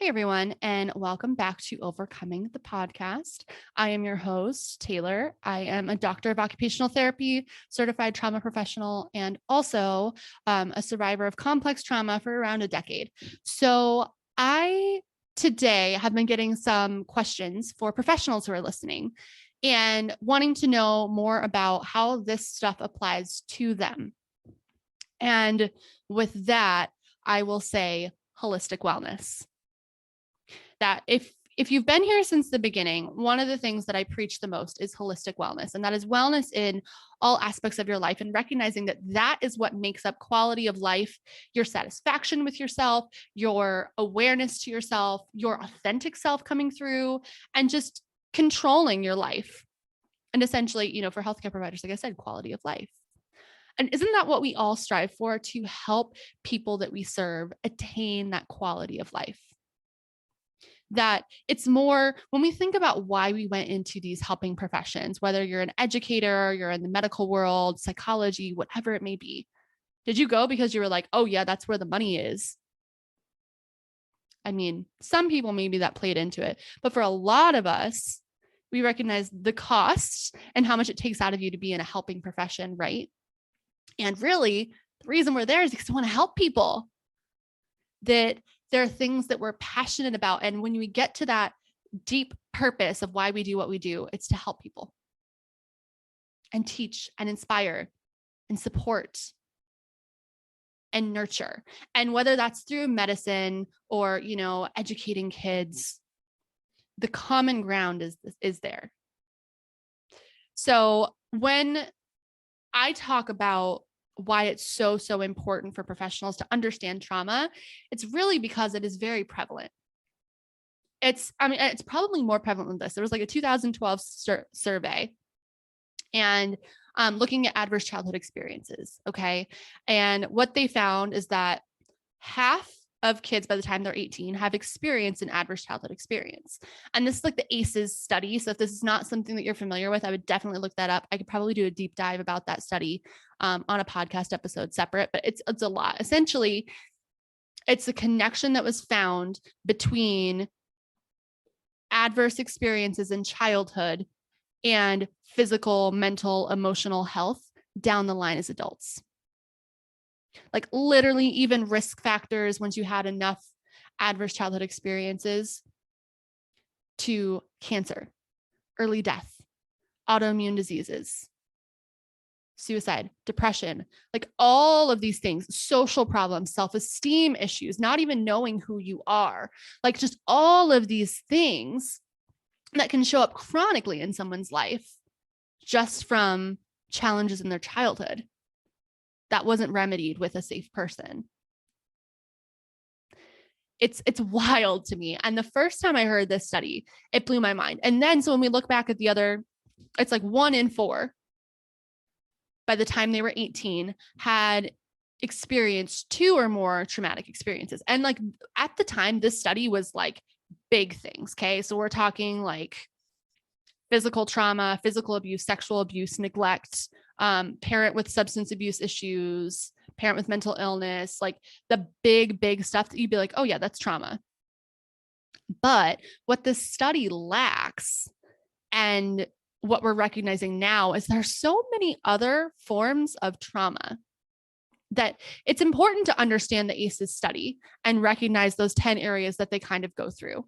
Hey everyone, and welcome back to Overcoming the Podcast. I am your host, Taelor. I am a doctor of occupational therapy, certified trauma professional, and also a survivor of complex trauma for around a decade. So I today have been getting some questions for professionals who are listening and wanting to know more about how this stuff applies to them. And with that, I will say holistic wellness. That if you've been here since the beginning, one of the things that I preach the most is holistic wellness. And that is wellness in all aspects of your life and recognizing that that is what makes up quality of life, your satisfaction with yourself, your awareness to yourself, your authentic self coming through, and just controlling your life. And essentially, for healthcare providers, like I said, quality of life. And isn't that what we all strive for, to help people that we serve attain that quality of life? That it's more when we think about why we went into these helping professions, whether you're an educator, you're in the medical world, psychology, whatever it may be. Did you go because you were like, oh yeah, that's where the money is? I mean, some people maybe that played into it, but for a lot of us, we recognize the costs and how much it takes out of you to be in a helping profession, right? And really, the reason we're there is because we want to help people. That there are things that we're passionate about. And when we get to that deep purpose of why we do what we do, it's to help people and teach and inspire and support and nurture. And whether that's through medicine or, educating kids, the common ground is there. So when I talk about why it's so important for professionals to understand trauma, it's really because it is very prevalent. It's probably more prevalent than this. There was like a 2012 survey and looking at adverse childhood experiences. Okay. And what they found is that half of kids by the time they're 18 have experienced an adverse childhood experience. And this is like the ACEs study. So if this is not something that you're familiar with, I would definitely look that up. I could probably do a deep dive about that study on a podcast episode separate, but it's a lot. Essentially, it's a connection that was found between adverse experiences in childhood and physical, mental, emotional health down the line as adults. Like literally even risk factors once you had enough adverse childhood experiences to cancer, early death, autoimmune diseases, suicide, depression, like all of these things, social problems, self-esteem issues, not even knowing who you are, like just all of these things that can show up chronically in someone's life just from challenges in their childhood that wasn't remedied with a safe person. It's wild to me. And the first time I heard this study, it blew my mind. And then, so when we look back at the other, it's like 1 in 4 by the time they were 18 had experienced 2 or more traumatic experiences. And like at the time, this study was like big things. Okay. So we're talking like physical trauma, physical abuse, sexual abuse, neglect, parent with substance abuse issues, parent with mental illness, like the big stuff that you'd be like, oh yeah, that's trauma. But what this study lacks, and what we're recognizing now, is there's so many other forms of trauma that it's important to understand the ACEs study and recognize those 10 areas that they kind of go through.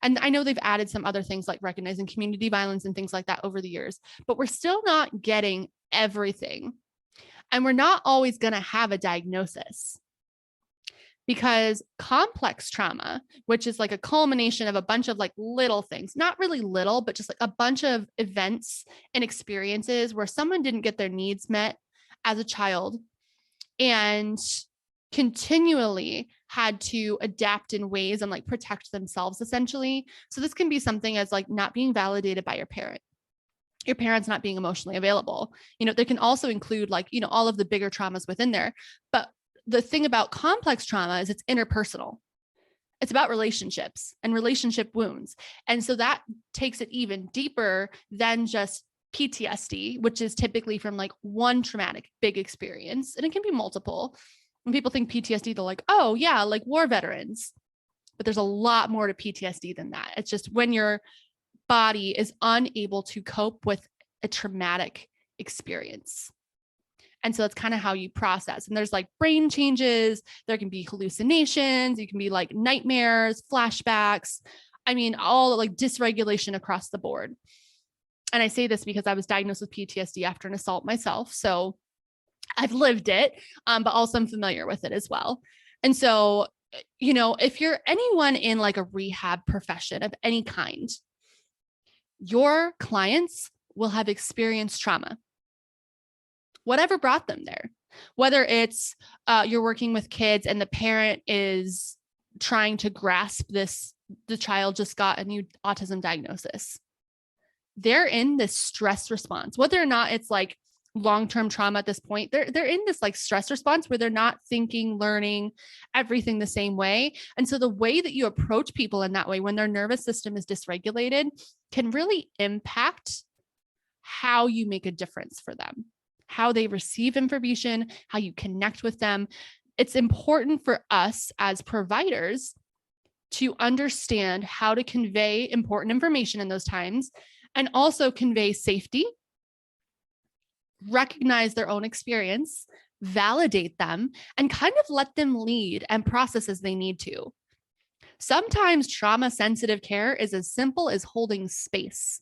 And I know they've added some other things like recognizing community violence and things like that over the years, but we're still not getting everything. And we're not always going to have a diagnosis, because complex trauma, which is like a culmination of a bunch of like little things, not really little, but just like a bunch of events and experiences where someone didn't get their needs met as a child and continually had to adapt in ways and like protect themselves essentially. So this can be something as like not being validated by your parents not being emotionally available. They can also include like, all of the bigger traumas within there. But the thing about complex trauma is it's interpersonal. It's about relationships and relationship wounds. And so that takes it even deeper than just PTSD, which is typically from like one traumatic big experience. And it can be multiple. When people think PTSD, they're like, oh yeah, like war veterans. but there's a lot more to PTSD than that. It's just when your body is unable to cope with a traumatic experience. And so that's kind of how you process. And there's like brain changes. There can be hallucinations. You can be like nightmares, flashbacks. I mean, all like dysregulation across the board. And I say this because I was diagnosed with PTSD after an assault myself. So I've lived it, but also I'm familiar with it as well. And so, if you're anyone in like a rehab profession of any kind, your clients will have experienced trauma, whatever brought them there, whether it's you're working with kids and the parent is trying to grasp this, the child just got a new autism diagnosis. They're in this stress response, whether or not it's like long-term trauma at this point, they're in this like stress response where they're not thinking, learning everything the same way. And so the way that you approach people in that way, when their nervous system is dysregulated, can really impact how you make a difference for them, how they receive information, how you connect with them. It's important for us as providers to understand how to convey important information in those times and also convey safety, recognize their own experience, validate them, and kind of let them lead and process as they need to. Sometimes trauma-sensitive care is as simple as holding space.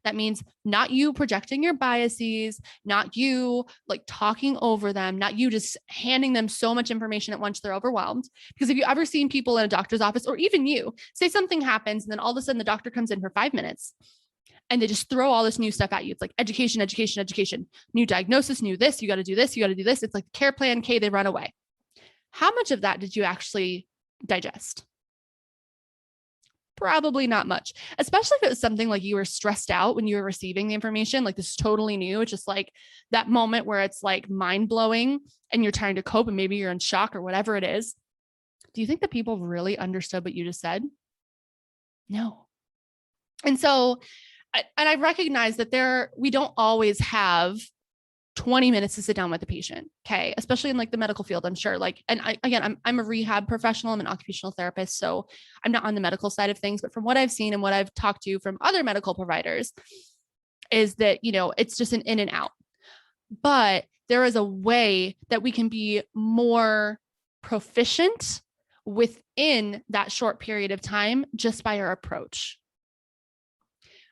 That means not you projecting your biases, not you like talking over them, not you just handing them so much information at once they're overwhelmed. Because if you ever seen people in a doctor's office, or even you, say something happens and then all of a sudden the doctor comes in for 5 minutes and they just throw all this new stuff at you. It's like education, education, education, new diagnosis, new this, you got to do this, you got to do this. It's like care plan K, they run away. How much of that did you actually digest? Probably not much, especially if it was something like you were stressed out when you were receiving the information, like this is totally new. It's just like that moment where it's like mind blowing and you're trying to cope and maybe you're in shock or whatever it is. Do you think that people really understood what you just said? No. And so, I recognize that we don't always have 20 minutes to sit down with the patient. Okay. Especially in like the medical field, I'm sure I'm a rehab professional. I'm an occupational therapist. So I'm not on the medical side of things, but from what I've seen and what I've talked to from other medical providers is that, it's just an in and out, but there is a way that we can be more proficient within that short period of time just by our approach.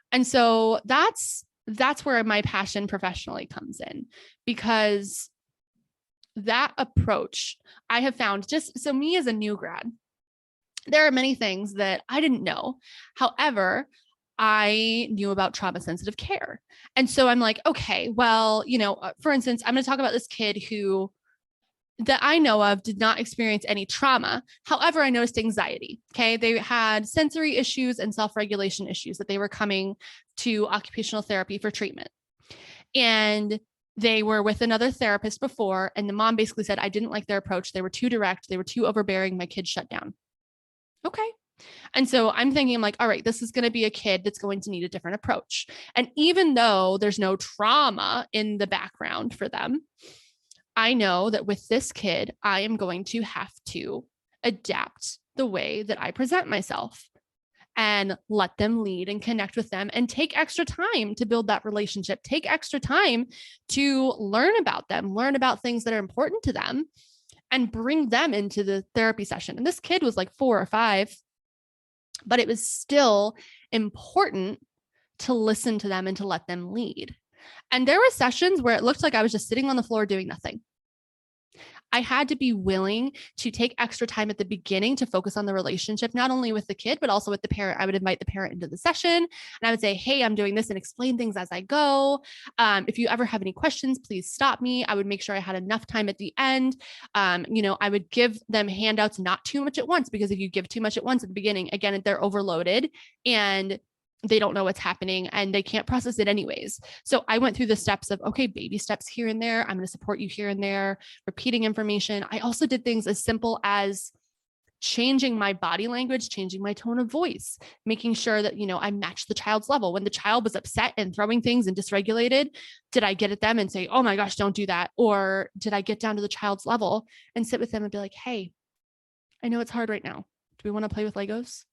And so that's where my passion professionally comes in, because that approach I have found, just so me as a new grad, there are many things that I didn't know. However, I knew about trauma sensitive care. And so I'm like, okay, well, for instance, I'm going to talk about this kid who that I know of did not experience any trauma. However, I noticed anxiety. Okay. They had sensory issues and self-regulation issues that they were coming to occupational therapy for treatment. And they were with another therapist before, and the mom basically said, I didn't like their approach. They were too direct. They were too overbearing. My kid shut down. Okay. And so I'm thinking, I'm like, all right, this is going to be a kid that's going to need a different approach. And even though there's no trauma in the background for them, I know that with this kid, I am going to have to adapt the way that I present myself and let them lead and connect with them and take extra time to build that relationship, take extra time to learn about them, learn about things that are important to them, and bring them into the therapy session. And this kid was like 4 or 5, but it was still important to listen to them and to let them lead. And there were sessions where it looked like I was just sitting on the floor doing nothing. I had to be willing to take extra time at the beginning to focus on the relationship, not only with the kid, but also with the parent. I would invite the parent into the session and I would say, hey, I'm doing this, and explain things as I go. If you ever have any questions, please stop me. I would make sure I had enough time at the end. I would give them handouts, not too much at once, because if you give too much at once at the beginning, again, they're overloaded and they don't know what's happening and they can't process it anyways. So I went through the steps of, okay, baby steps here and there. I'm going to support you here and there, repeating information. I also did things as simple as changing my body language, changing my tone of voice, making sure that, I matched the child's level. When the child was upset and throwing things and dysregulated, did I get at them and say, oh my gosh, don't do that? Or did I get down to the child's level and sit with them and be like, hey, I know it's hard right now. Do we want to play with Legos?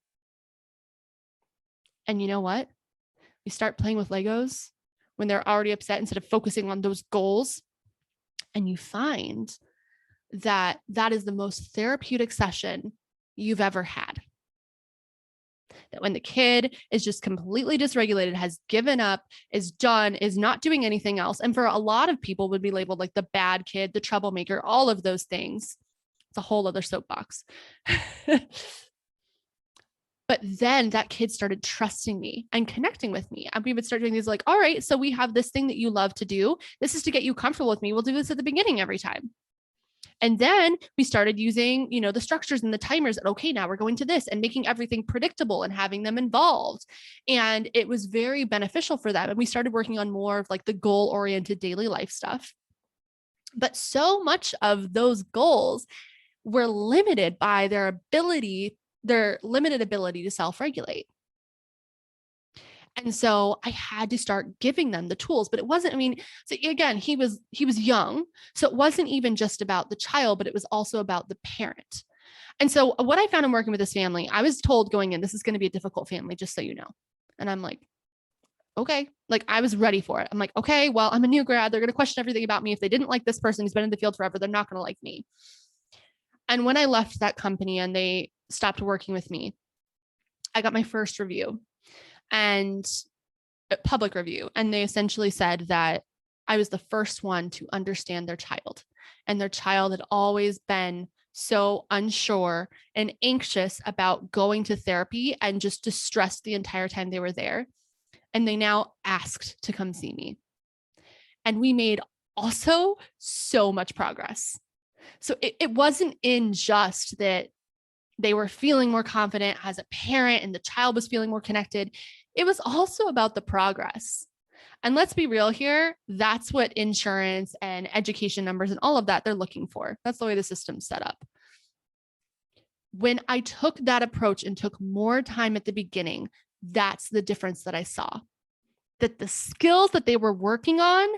And you know what? We start playing with Legos when they're already upset instead of focusing on those goals. And you find that that is the most therapeutic session you've ever had. That when the kid is just completely dysregulated, has given up, is done, is not doing anything else. And for a lot of people would be labeled like the bad kid, the troublemaker, all of those things. It's a whole other soapbox. But then that kid started trusting me and connecting with me. And we would start doing these like, all right, so we have this thing that you love to do. This is to get you comfortable with me. We'll do this at the beginning every time. And then we started using, the structures and the timers. Okay, now we're going to this and making everything predictable and having them involved. And it was very beneficial for them. And we started working on more of like the goal-oriented daily life stuff. But so much of those goals were limited by their limited ability to self-regulate. And so I had to start giving them the tools, but it wasn't, so again, he was young. So it wasn't even just about the child, but it was also about the parent. And so what I found in working with this family, I was told going in, this is going to be a difficult family, just so you know. And I'm like, okay, like I was ready for it. I'm like, okay, well, I'm a new grad. They're going to question everything about me. If they didn't like this person who's been in the field forever, they're not going to like me. And when I left that company and they stopped working with me, I got my first review and a public review. And they essentially said that I was the first one to understand their child. And their child had always been so unsure and anxious about going to therapy and just distressed the entire time they were there. And they now asked to come see me. And we made also so much progress. So it wasn't in just that they were feeling more confident as a parent and the child was feeling more connected. It was also about the progress. And let's be real here. That's what insurance and education numbers and all of that they're looking for. That's the way the system's set up. When I took that approach and took more time at the beginning, that's the difference that I saw. That the skills that they were working on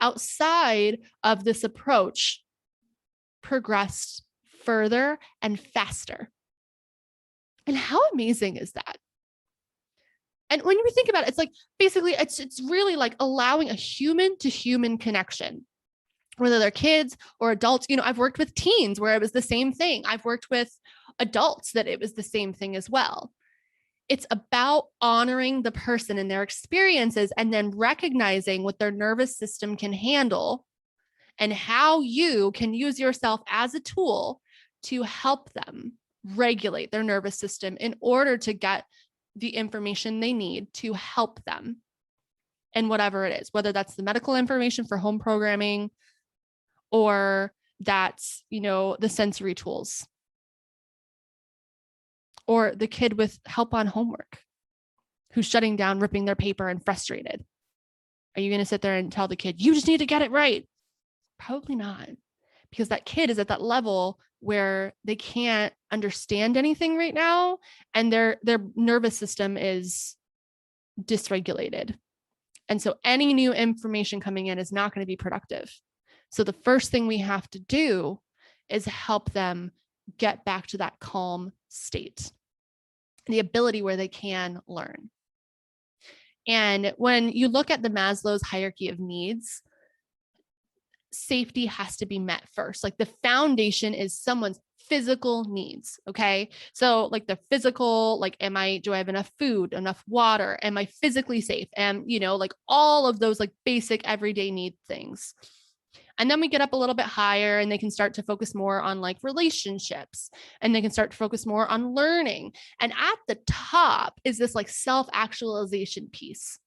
outside of this approach progressed further and faster. And how amazing is that? And when you think about it, it's like basically it's really like allowing a human to human connection, whether they're kids or adults. I've worked with teens where it was the same thing. I've worked with adults that it was the same thing as well. It's about honoring the person and their experiences and then recognizing what their nervous system can handle and how you can use yourself as a tool to help them regulate their nervous system in order to get the information they need to help them and whatever it is, whether that's the medical information for home programming or that's, the sensory tools or the kid with help on homework who's shutting down, ripping their paper and frustrated. Are you going to sit there and tell the kid, you just need to get it right? Probably not, because that kid is at that level where they can't understand anything right now. And their nervous system is dysregulated. And so any new information coming in is not going to be productive. So the first thing we have to do is help them get back to that calm state, the ability where they can learn. And when you look at the Maslow's hierarchy of needs, safety has to be met first. Like the foundation is someone's physical needs. Okay. So like the physical, like, do I have enough food, enough water? Am I physically safe? And, like all of those like basic everyday need things. And then we get up a little bit higher and they can start to focus more on like relationships and they can start to focus more on learning. And at the top is this like self-actualization piece.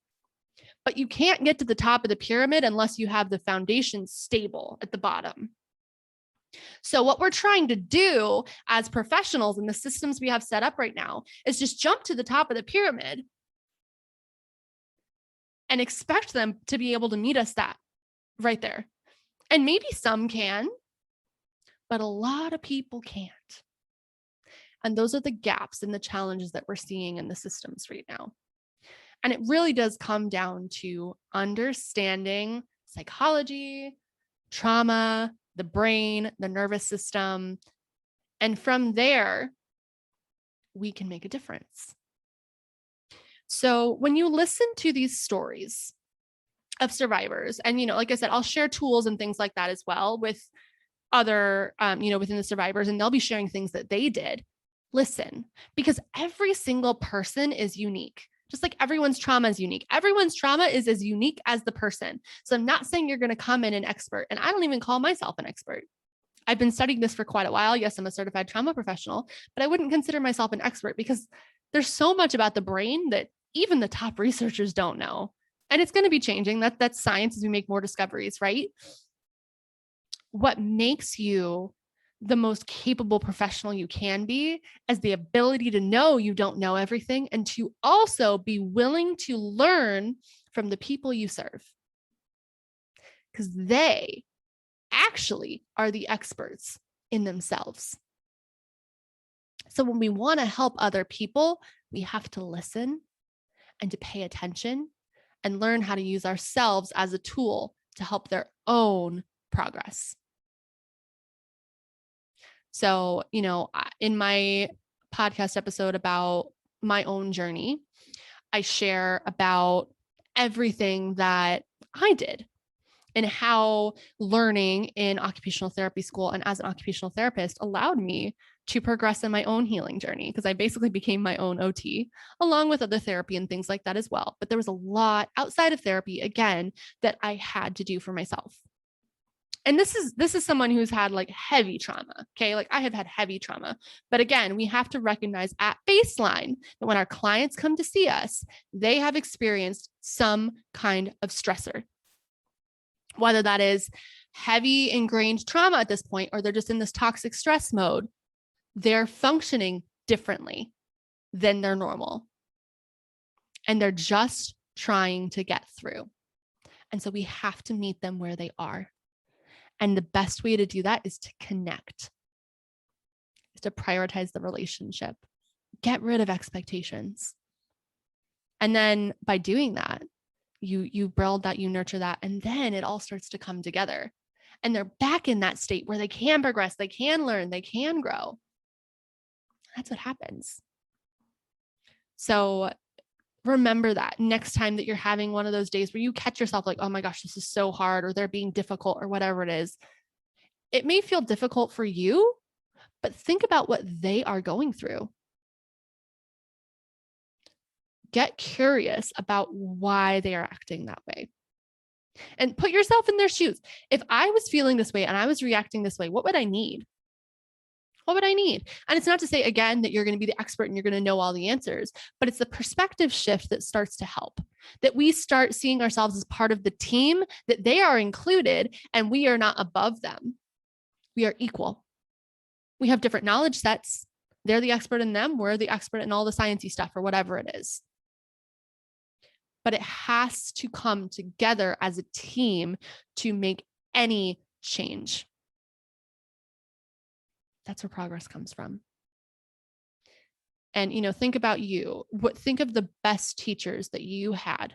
But you can't get to the top of the pyramid unless you have the foundation stable at the bottom. So what we're trying to do as professionals in the systems we have set up right now is just jump to the top of the pyramid and expect them to be able to meet us that right there. And maybe some can, but a lot of people can't. And those are the gaps and the challenges that we're seeing in the systems right now. And it really does come down to understanding psychology, trauma, the brain, the nervous system, And from there, we can make a difference. So when you listen to these stories of survivors, and, like I said, I'll share tools and things like that as well with other, within the survivors, and they'll be sharing things that they did. Listen, because every single person is unique. Just like everyone's trauma is unique. Everyone's trauma is as unique as the person. So I'm not saying you're going to come in an expert, and I don't even call myself an expert. I've been studying this for quite a while. Yes, I'm a certified trauma professional, but I wouldn't consider myself an expert because there's so much about the brain that even the top researchers don't know. And it's going to be changing. That's science as we make more discoveries, right? What makes you the most capable professional you can be is the ability to know you don't know everything and to also be willing to learn from the people you serve. Because they actually are the experts in themselves. So when we want to help other people, we have to listen and to pay attention and learn how to use ourselves as a tool to help their own progress. So, in my podcast episode about my own journey, I share about everything that I did and how learning in occupational therapy school and as an occupational therapist allowed me to progress in my own healing journey, because I basically became my own OT along with other therapy and things like that as well. But there was a lot outside of therapy, again, that I had to do for myself. And this is someone who's had like heavy trauma. Okay. Like I have had heavy trauma, but again, we have to recognize at baseline that when our clients come to see us, they have experienced some kind of stressor, whether that is heavy ingrained trauma at this point, or they're just in this toxic stress mode. They're functioning differently than their normal. And they're just trying to get through. And so we have to meet them where they are. And the best way to do that is to connect, is to prioritize the relationship, get rid of expectations. And then by doing that, you build that, you nurture that, and then it all starts to come together. And they're back in that state where they can progress, they can learn, they can grow. That's what happens. So remember that next time that you're having one of those days where you catch yourself like, oh my gosh, this is so hard, or they're being difficult, or whatever it is. It may feel difficult for you, but think about what they are going through. Get curious about why they are acting that way. And put yourself in their shoes. If I was feeling this way and I was reacting this way, what would I need? What would I need? And it's not to say, again, that you're going to be the expert and you're going to know all the answers, but it's the perspective shift that starts to help, that we start seeing ourselves as part of the team, that they are included and we are not above them. We are equal. We have different knowledge sets. They're the expert in them. We're the expert in all the sciencey stuff or whatever it is. But it has to come together as a team to make any change. That's where progress comes from. And, think about you. Think of the best teachers that you had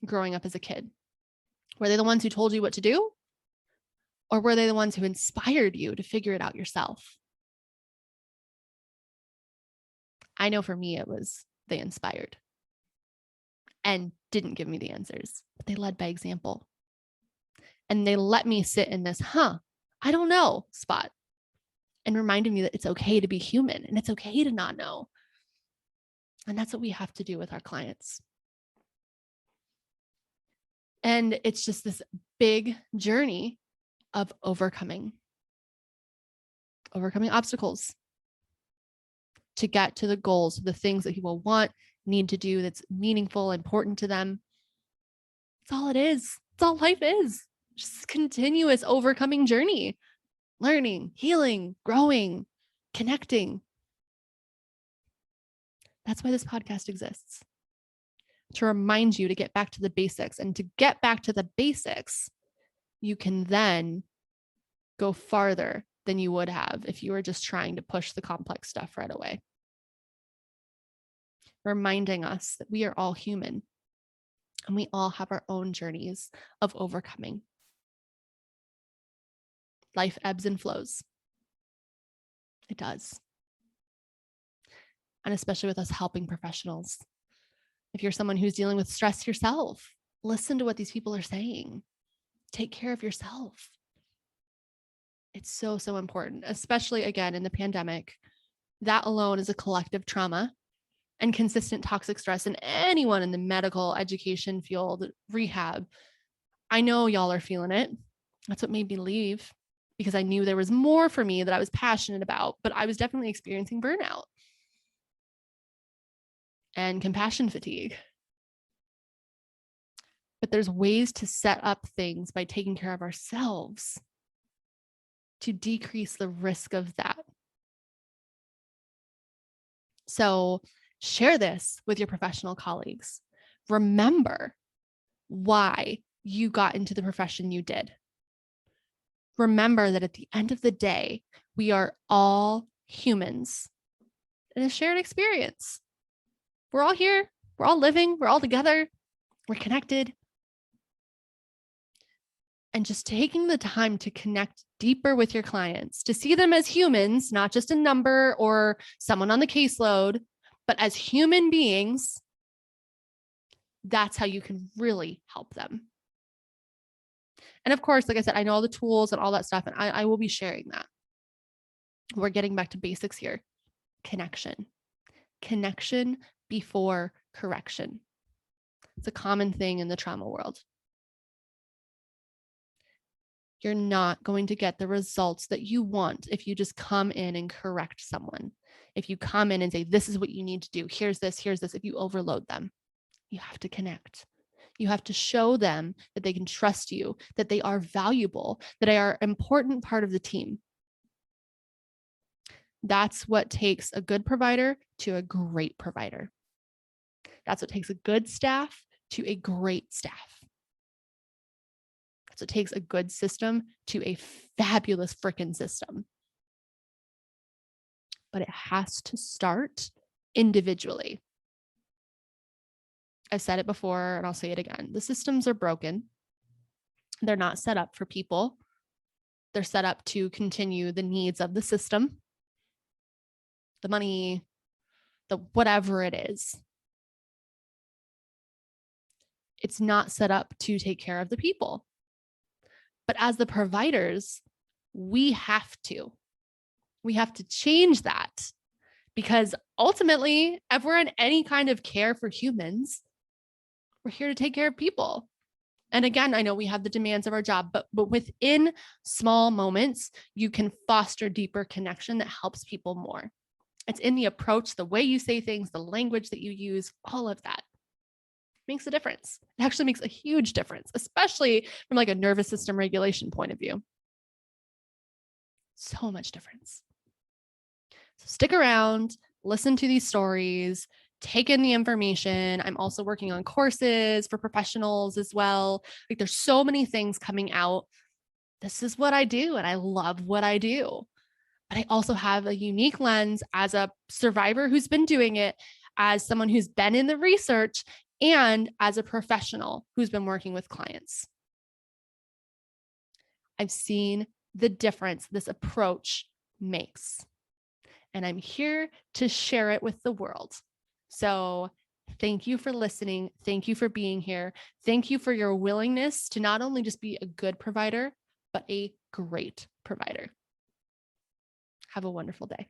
growing up as a kid. Were they the ones who told you what to do? Or were they the ones who inspired you to figure it out yourself? I know for me, it was they inspired and didn't give me the answers, but they led by example. And they let me sit in this, I don't know spot, and reminded me that it's okay to be human and it's okay to not know. And that's what we have to do with our clients. And it's just this big journey of overcoming obstacles to get to the goals, the things that people want, need to do, that's meaningful, important to them. That's all it is. That's all life is. Just continuous overcoming journey, learning, healing, growing, connecting. That's why this podcast exists, to remind you to get back to the basics. And to get back to the basics, you can then go farther than you would have if you were just trying to push the complex stuff right away. Reminding us that we are all human and we all have our own journeys of overcoming. Life ebbs and flows. It does. And especially with us helping professionals. If you're someone who's dealing with stress yourself, listen to what these people are saying. Take care of yourself. It's so, so important, especially again in the pandemic. That alone is a collective trauma, and consistent toxic stress. And anyone in the medical education field, rehab, I know y'all are feeling it. That's what made me leave, because I knew there was more for me that I was passionate about, but I was definitely experiencing burnout and compassion fatigue. But there's ways to set up things by taking care of ourselves to decrease the risk of that. So share this with your professional colleagues. Remember why you got into the profession you did. Remember that at the end of the day, we are all humans in a shared experience. We're all here. We're all living. We're all together. We're connected. And just taking the time to connect deeper with your clients, to see them as humans, not just a number or someone on the caseload, but as human beings, that's how you can really help them. And of course, like I said, I know all the tools and all that stuff, and I will be sharing that. We're getting back to basics here. Connection. Connection before correction. It's a common thing in the trauma world. You're not going to get the results that you want if you just come in and correct someone. If you come in and say, this is what you need to do, here's this, if you overload them, you have to connect. You have to show them that they can trust you, that they are valuable, that they are an important part of the team. That's what takes a good provider to a great provider. That's what takes a good staff to a great staff. That's what takes a good system to a fabulous freaking system. But it has to start individually. I've said it before and I'll say it again. The systems are broken. They're not set up for people. They're set up to continue the needs of the system, the money, the whatever it is. It's not set up to take care of the people. But as the providers, we have to change that, because ultimately, if we're in any kind of care for humans, we're here to take care of people. And again, I know we have the demands of our job, but within small moments, you can foster deeper connection that helps people more. It's in the approach, the way you say things, the language that you use, all of that makes a difference. It actually makes a huge difference, especially from like a nervous system regulation point of view. So much difference. So stick around, listen to these stories, take in the information. I'm also working on courses for professionals as well. Like there's so many things coming out. This is what I do, and I love what I do. But I also have a unique lens as a survivor who's been doing it, as someone who's been in the research, and as a professional who's been working with clients. I've seen the difference this approach makes, and I'm here to share it with the world. So thank you for listening. Thank you for being here. Thank you for your willingness to not only just be a good provider, but a great provider. Have a wonderful day.